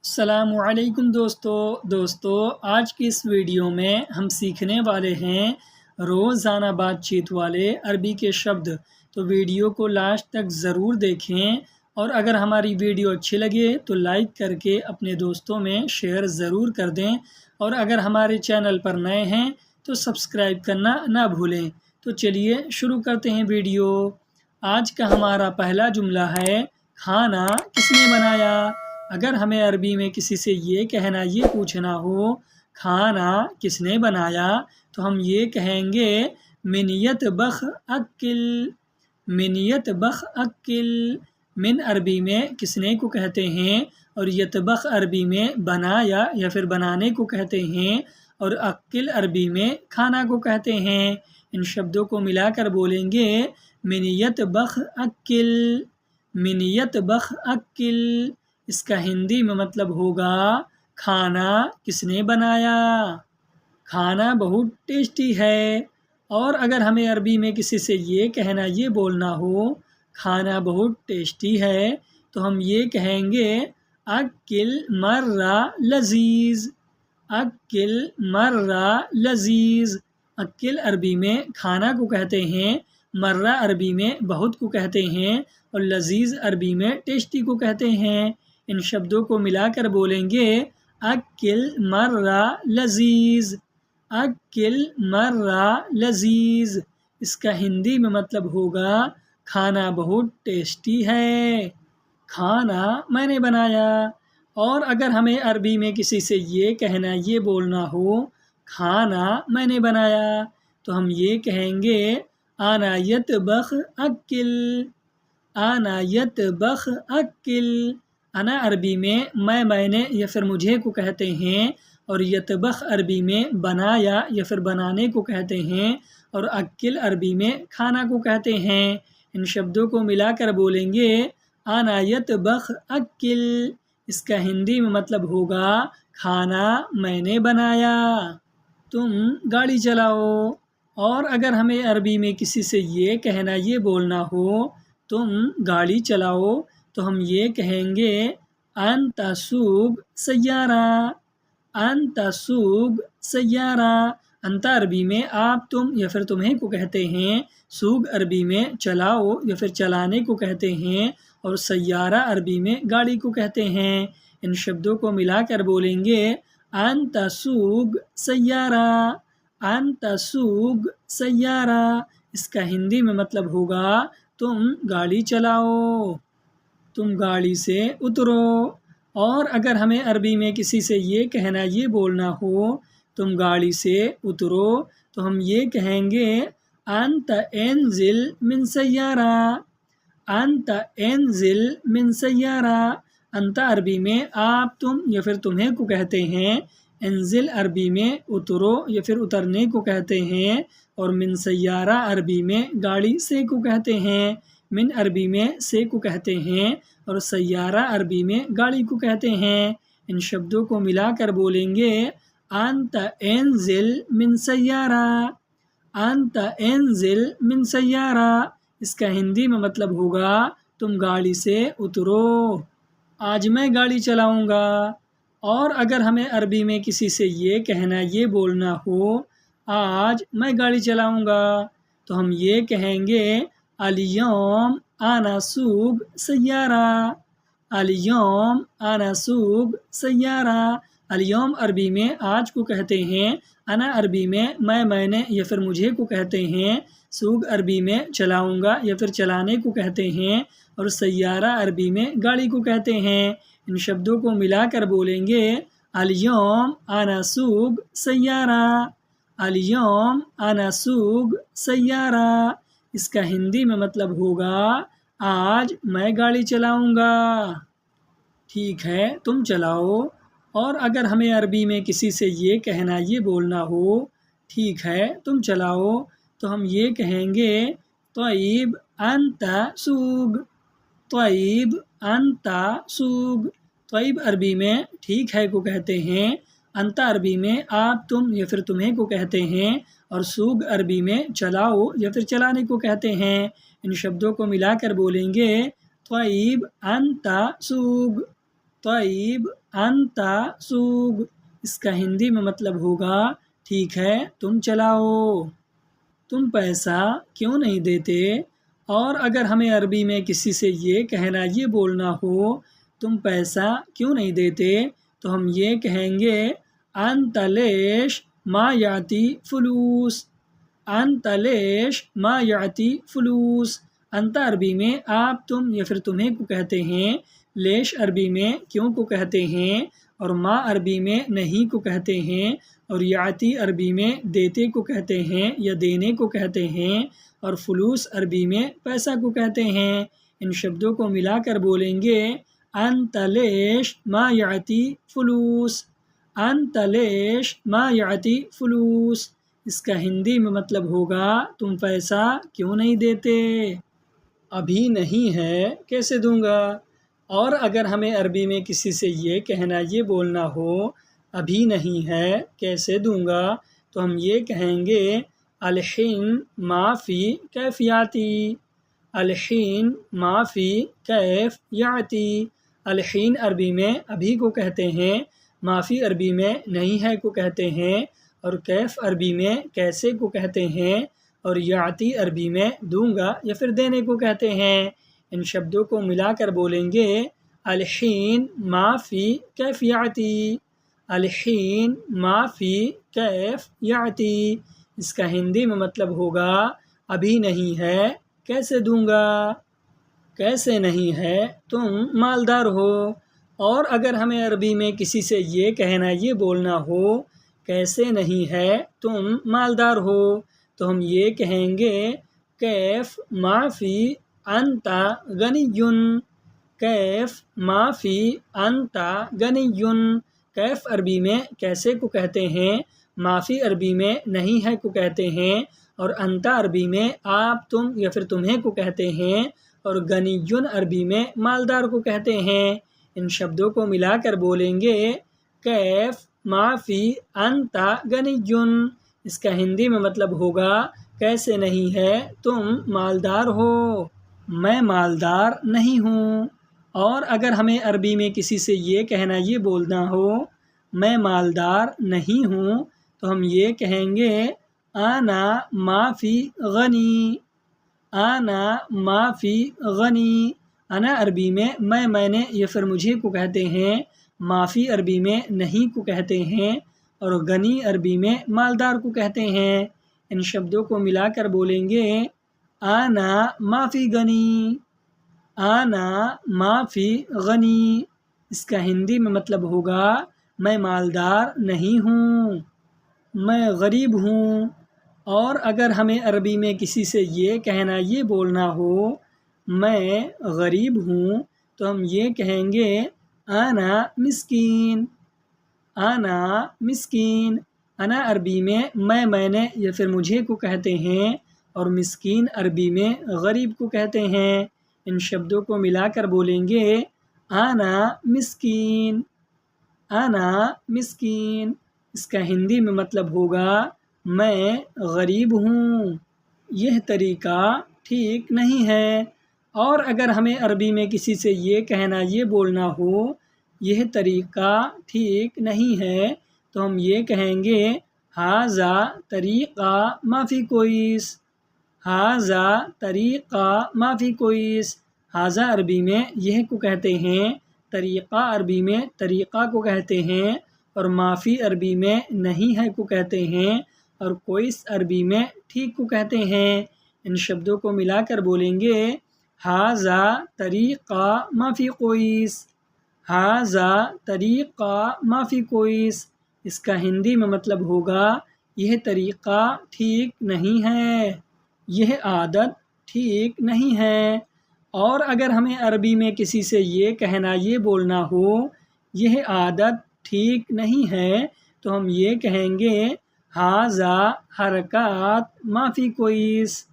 السلام علیکم دوستو آج کی اس ویڈیو میں ہم سیکھنے والے ہیں روزانہ بات چیت والے عربی کے شبد۔ تو ویڈیو کو لاسٹ تک ضرور دیکھیں، اور اگر ہماری ویڈیو اچھی لگے تو لائک کر کے اپنے دوستوں میں شیئر ضرور کر دیں، اور اگر ہمارے چینل پر نئے ہیں تو سبسکرائب کرنا نہ بھولیں۔ تو چلیے شروع کرتے ہیں ویڈیو۔ آج کا ہمارا پہلا جملہ ہے کھانا کس نے بنایا۔ اگر ہمیں عربی میں کسی سے یہ پوچھنا ہو کھانا کس نے بنایا، تو ہم یہ کہیں گے من یطبخ اکل، من یطبخ اکل۔ من عربی میں کس نے کو کہتے ہیں، اور یطبخ عربی میں بنایا یا پھر بنانے کو کہتے ہیں، اور اکل عربی میں کھانا کو کہتے ہیں۔ ان شبدوں کو ملا کر بولیں گے من یطبخ اکل، من یطبخ اکل۔ اس کا ہندی میں مطلب ہوگا کھانا کس نے بنایا، کھانا بہت ٹیسٹی ہے۔ اور اگر ہمیں عربی میں کسی سے یہ بولنا ہو کھانا بہت ٹیسٹی ہے، تو ہم یہ کہیں گے اکل مرہ لذیذ، اکل مرہ لذیذ۔ اکل عربی میں کھانا کو کہتے ہیں، مرہ عربی میں بہت کو کہتے ہیں، اور لذیذ عربی میں ٹیسٹی کو کہتے ہیں۔ ان شبدوں کو ملا کر بولیں گے اکل مرہ لذیذ، اکل مرہ لذیذ۔ اس کا ہندی میں مطلب ہوگا کھانا بہت ٹیسٹی ہے، کھانا میں نے بنایا۔ اور اگر ہمیں عربی میں کسی سے یہ بولنا ہو کھانا میں نے بنایا، تو ہم یہ کہیں گے انا یطبخ اکل، انا یطبخ اکل۔ انا عربی میں میں نے یا پھر مجھے کو کہتے ہیں، اور یطبخ عربی میں بنایا یا پھر بنانے کو کہتے ہیں، اور اکل عربی میں کھانا کو کہتے ہیں۔ ان شبدوں کو ملا کر بولیں گے انا یطبخ اکل۔ اس کا ہندی میں مطلب ہوگا کھانا میں نے بنایا۔ تم گاڑی چلاؤ۔ اور اگر ہمیں عربی میں کسی سے یہ بولنا ہو تم گاڑی چلاؤ، تو ہم یہ کہیں گے انت سوق سیارہ، انت سوق سیارہ۔ انت عربی میں آپ تم یا پھر تمہیں کو کہتے ہیں، سوق عربی میں چلاؤ یا پھر چلانے کو کہتے ہیں، اور سیارہ عربی میں گاڑی کو کہتے ہیں۔ ان شبدوں کو ملا کر بولیں گے انت سوق سیارہ، انت سوق سیارہ۔ اس کا ہندی میں مطلب ہوگا تم گاڑی چلاؤ، تم گاڑی سے اترو۔ اور اگر ہمیں عربی میں کسی سے یہ بولنا ہو تم گاڑی سے اترو، تو ہم یہ کہیں گے انت انزل من سیارہ، انت انزل من سیارہ۔ انت عربی میں آپ تم یا پھر تمہیں کو کہتے ہیں، انزل عربی میں اترو یا پھر اترنے کو کہتے ہیں، اور من سیارہ عربی میں گاڑی سے کو کہتے ہیں۔ من عربی میں سے کو کہتے ہیں، اور سیارہ عربی میں گاڑی کو کہتے ہیں۔ ان شبدوں کو ملا کر بولیں گے انت انزل من سیارہ، انت انزل من سیارہ۔ اس کا ہندی میں مطلب ہوگا تم گاڑی سے اترو، آج میں گاڑی چلاؤں گا۔ اور اگر ہمیں عربی میں کسی سے یہ بولنا ہو آج میں گاڑی چلاؤں گا، تو ہم یہ کہیں گے الیوم انا سوق سیارہ، الیوم انا سوق سیارہ۔ الیوم عربی میں آج کو کہتے ہیں، انا عربی میں میں نے یا پھر مجھے کو کہتے ہیں، سوق عربی میں چلاؤں گا یا پھر چلانے کو کہتے ہیں، اور سیارہ عربی میں گاڑی کو کہتے ہیں۔ ان شبدوں کو ملا کر بولیں گے الیوم انا سوق سیارہ، الیوم انا سوق سیارہ۔ اس کا ہندی میں مطلب ہوگا آج میں گاڑی چلاؤں گا، ٹھیک ہے تم چلاؤ۔ اور اگر ہمیں عربی میں کسی سے یہ بولنا ہو ٹھیک ہے تم چلاؤ، تو ہم یہ کہیں گے طیب انت سوق، طیب انت سوق۔ طیب عربی میں ٹھیک ہے کو کہتے ہیں، انت عربی میں آپ تم یا پھر تمہیں کو کہتے ہیں، اور سوق عربی میں چلاؤ یا پھر چلانے کو کہتے ہیں۔ ان شبدوں کو ملا کر بولیں گے طیب انت سوق، طیب انتا سوگ، اس کا ہندی میں مطلب ہوگا ٹھیک ہے تم چلاؤ، تم پیسہ کیوں نہیں دیتے؟ اور اگر ہمیں عربی میں کسی سے یہ کہنا یہ بولنا ہو تم پیسہ کیوں نہیں دیتے، تو ہم یہ کہیں گے انت لیش ما یاتی فلوس، انت لیش ما یاتی فلوس۔ انت عربی میں آپ تم یا پھر تمہیں کو کہتے ہیں، لیش عربی میں کیوں کو کہتے ہیں، اور ما عربی میں نہیں کو کہتے ہیں، اور یاتی عربی میں دیتے کو کہتے ہیں یا دینے کو کہتے ہیں، اور فلوس عربی میں پیسہ کو کہتے ہیں۔ ان شبدوں کو ملا کر بولیں گے انت لیش ما یاتی فلوس، انت لیش ما یاتی فلوس، اس کا ہندی میں مطلب ہوگا تم پیسہ کیوں نہیں دیتے؟ ابھی نہیں ہے کیسے دوں گا؟ اور اگر ہمیں عربی میں کسی سے یہ کہنا یہ بولنا ہو ابھی نہیں ہے کیسے دوں گا، تو ہم یہ کہیں گے الحین ما فی کیف یاتی، الحین ما فی کیف یاتی۔ الحین عربی میں ابھی کو کہتے ہیں، ما فی عربی میں نہیں ہے کو کہتے ہیں، اور کیف عربی میں کیسے کو کہتے ہیں، اور یاتی عربی میں دوں گا یا پھر دینے کو کہتے ہیں۔ ان شبدوں کو ملا کر بولیں گے الحین ما فی کیف یاتی، الحین ما فی کیف یاتی، اس کا ہندی میں مطلب ہوگا ابھی نہیں ہے کیسے دوں گا؟ کیسے نہیں ہے تم مالدار ہو۔ اور اگر ہمیں عربی میں کسی سے یہ کہنا یہ بولنا ہو کیسے نہیں ہے تم مالدار ہو، تو ہم یہ کہیں گے کیف ما فی انت غنی، کیف ما فی انت غنی۔ کیف عربی میں کیسے کو کہتے ہیں، ما فی عربی میں نہیں ہے کو کہتے ہیں، اور انت عربی میں آپ تم یا پھر تمہیں کو کہتے ہیں، اور غنی عربی میں مالدار کو کہتے ہیں۔ ان شبدوں کو ملا کر بولیں گے کیف ما فی انت غنی، اس کا ہندی میں مطلب ہوگا کیسے نہیں ہے تم مالدار ہو، میں مالدار نہیں ہوں۔ اور اگر ہمیں عربی میں کسی سے یہ کہنا یہ بولنا ہو میں مالدار نہیں ہوں، تو ہم یہ کہیں گے انا ما فی غنی، انا ما فی غنی۔ انا عربی میں میں نے یا پھر مجھے کو کہتے ہیں، ما فی عربی میں نہیں کو کہتے ہیں، اور غنی عربی میں مالدار کو کہتے ہیں۔ ان شبدوں کو ملا کر بولیں گے انا ما فی غنی، انا ما فی غنی، اس کا ہندی میں مطلب ہوگا میں مالدار نہیں ہوں، میں غریب ہوں۔ اور اگر ہمیں عربی میں کسی سے یہ کہنا یہ بولنا ہو میں غریب ہوں، تو ہم یہ کہیں گے انا مسکین، انا مسکین۔ انا عربی میں میں نے یا پھر مجھے کو کہتے ہیں، اور مسکین عربی میں غریب کو کہتے ہیں۔ ان شبدوں کو ملا کر بولیں گے انا مسکین، انا مسکین، اس کا ہندی میں مطلب ہوگا میں غریب ہوں۔ یہ طریقہ ٹھیک نہیں ہے۔ اور اگر ہمیں عربی میں کسی سے یہ کہنا یہ بولنا ہو یہ طریقہ ٹھیک نہیں ہے، تو ہم یہ کہیں گے ھذا طریقہ ما فی کویس، ھذا طریقہ ما فی کویس۔ ھذا عربی میں یہ کو کہتے ہیں، طریقہ عربی میں طریقہ کو کہتے ہیں، اور ما فی عربی میں نہیں ہے کو کہتے ہیں، اور کویس عربی میں ٹھیک کو کہتے ہیں۔ ان شبدوں کو ملا کر بولیں گے ھذا طریقہ ما فی کویس، ھذا طریقہ ما فی کویس، اس کا ہندی میں مطلب ہوگا یہ طریقہ ٹھیک نہیں ہے، یہ عادت ٹھیک نہیں ہے۔ اور اگر ہمیں عربی میں کسی سے یہ کہنا یہ بولنا ہو یہ عادت ٹھیک نہیں ہے، تو ہم یہ کہیں گے ھذا حرکات ما فی کویس،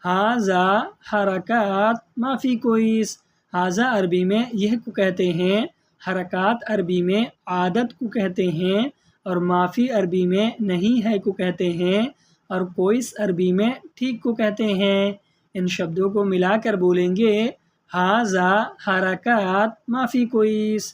ھذا حرکات ما فی کویس۔ ھذا عربی میں یہ کو کہتے ہیں، حرکات عربی میں عادت کو کہتے ہیں، اور ما فی عربی میں نہیں ہے کو کہتے ہیں، اور کویس عربی میں ٹھیک کو کہتے ہیں۔ ان شبدوں کو ملا کر بولیں گے ھذا حرکات ما فی کویس،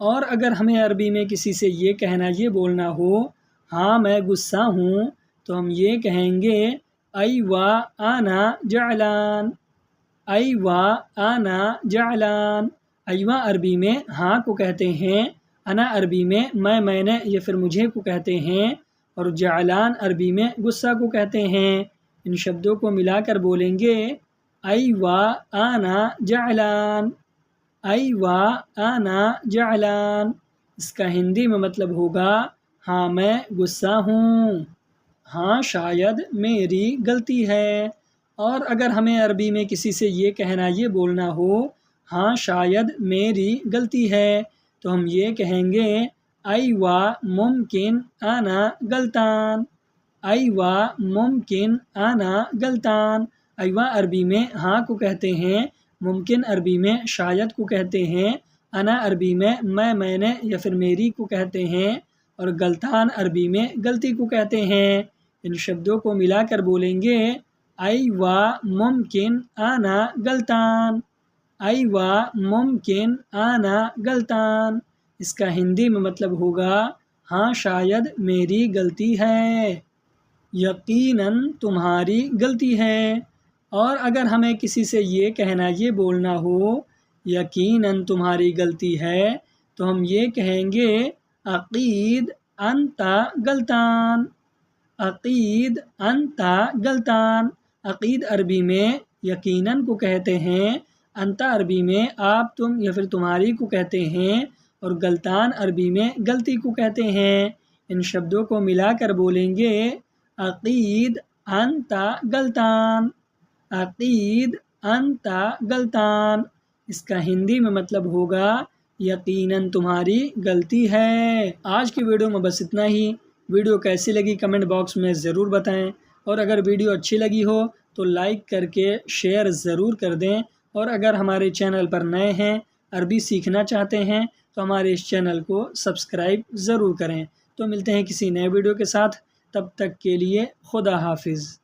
اور اگر ہمیں عربی میں کسی سے یہ کہنا یہ بولنا ہو ہاں میں غصہ ہوں تو ہم یہ کہیں گے ایوا انا جعلان، ایوا انا جعلان۔ ایوا عربی میں ہاں کو کہتے ہیں، انا عربی میں میں نے یا پھر مجھے کو کہتے ہیں، اور جعلان عربی میں غصہ کو کہتے ہیں۔ ان شبدوں کو ملا کر بولیں گے ایوا انا جعلان، ایوا انا جعلان۔ اس کا ہندی میں مطلب ہوگا ہاں میں غصہ ہوں، ہاں شاید میری غلطی ہے۔ اور اگر ہمیں عربی میں کسی سے یہ کہنا یہ بولنا ہو ہاں شاید میری غلطی ہے تو ہم یہ کہیں گے ایوا ممکن انا غلطان، ایوا ممکن انا غلطان۔ ایوا عربی میں ہاں کو کہتے ہیں، ممکن عربی میں شاید کو کہتے ہیں، انا عربی میں میں نے یا پھر میری کو کہتے ہیں، اور غلطان عربی میں غلطی کو کہتے ہیں۔ ان شبدوں کو ملا کر بولیں گے ایوا ممکن انا غلطان، ایوا ممکن انا غلطان۔ اس کا ہندی میں مطلب ہوگا ہاں شاید میری غلطی ہے، یقیناً تمہاری غلطی ہے۔ اور اگر ہمیں کسی سے یہ کہنا یہ بولنا ہو یقیناً تمہاری غلطی ہے تو ہم یہ کہیں گے اکید انت غلطان، اکید انت غلطان۔ اکید عربی میں یقیناً کو کہتے ہیں، انت عربی میں آپ تم یا پھر تمہاری کو کہتے ہیں، اور غلطان عربی میں غلطی کو کہتے ہیں۔ ان شبدوں کو ملا کر بولیں گے اکید انت غلطان، اکید انت غلطان۔ اس کا ہندی میں مطلب ہوگا یقیناً تمہاری غلطی ہے۔ آج کی ویڈیو میں بس اتنا ہی۔ ویڈیو کیسی لگی کمنٹ باکس میں ضرور بتائیں، اور اگر ویڈیو اچھی لگی ہو تو لائک کر کے شیئر ضرور کر دیں، اور اگر ہمارے چینل پر نئے ہیں، عربی سیکھنا چاہتے ہیں تو ہمارے اس چینل کو سبسکرائب ضرور کریں۔ تو ملتے ہیں کسی نئے ویڈیو کے ساتھ، تب تک کے لیے خدا حافظ۔